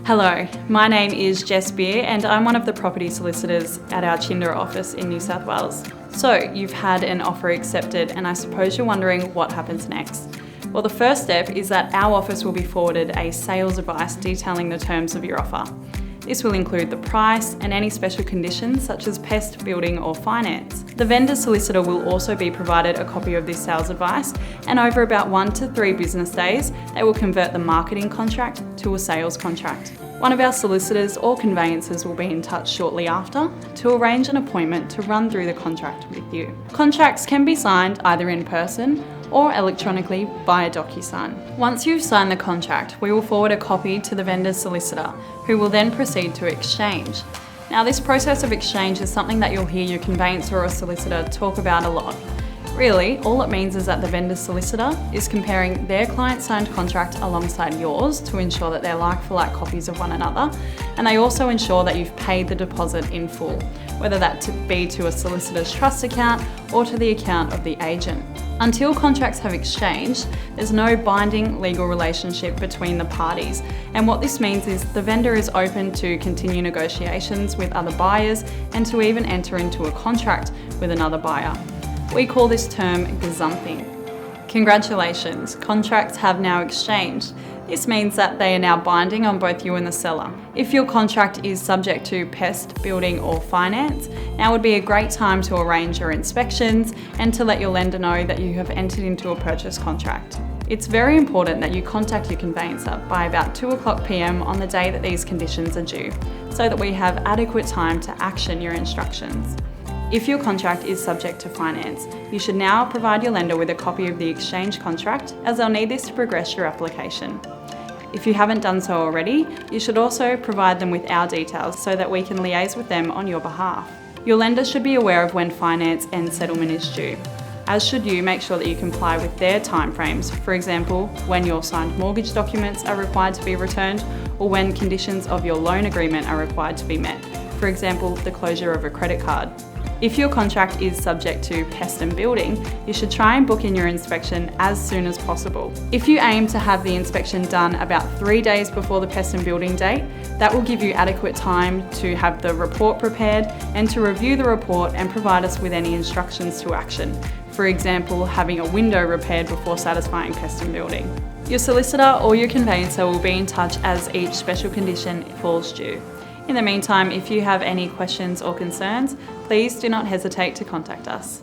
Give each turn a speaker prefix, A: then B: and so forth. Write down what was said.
A: Hello, my name is Jess Beer and I'm one of the property solicitors at our Chinder office in New South Wales. So you've had an offer accepted and I suppose you're wondering what happens next. Well, the first step is that our office will be forwarded a sales advice detailing the terms of your offer. This will include the price and any special conditions such as pest, building or finance. The vendor solicitor will also be provided a copy of this sales advice, and over about 1 to 3 business days, they will convert the marketing contract to a sales contract. One of our solicitors or conveyancers will be in touch shortly after to arrange an appointment to run through the contract with you. Contracts can be signed either in person or electronically via DocuSign. Once you've signed the contract, we will forward a copy to the vendor's solicitor, who will then proceed to exchange. Now, this process of exchange is something that you'll hear your conveyancer or solicitor talk about a lot. Really, all it means is that the vendor's solicitor is comparing their client's signed contract alongside yours to ensure that they're like-for-like copies of one another, and they also ensure that you've paid the deposit in full, whether that be to a solicitor's trust account or to the account of the agent. Until contracts have exchanged, there's no binding legal relationship between the parties, and what this means is the vendor is open to continue negotiations with other buyers and to even enter into a contract with another buyer. We call this term gazumping. Congratulations, contracts have now exchanged. This means that they are now binding on both you and the seller. If your contract is subject to pest, building or finance, now would be a great time to arrange your inspections and to let your lender know that you have entered into a purchase contract. It's very important that you contact your conveyancer by about 2:00 p.m. on the day that these conditions are due, so that we have adequate time to action your instructions. If your contract is subject to finance, you should now provide your lender with a copy of the exchange contract, as they'll need this to progress your application. If you haven't done so already, you should also provide them with our details so that we can liaise with them on your behalf. Your lender should be aware of when finance and settlement is due, as should you make sure that you comply with their timeframes, for example, when your signed mortgage documents are required to be returned or when conditions of your loan agreement are required to be met, for example, the closure of a credit card. If your contract is subject to pest and building, you should try and book in your inspection as soon as possible. If you aim to have the inspection done about 3 days before the pest and building date, that will give you adequate time to have the report prepared and to review the report and provide us with any instructions to action. For example, having a window repaired before satisfying pest and building. Your solicitor or your conveyancer will be in touch as each special condition falls due. In the meantime, if you have any questions or concerns, please do not hesitate to contact us.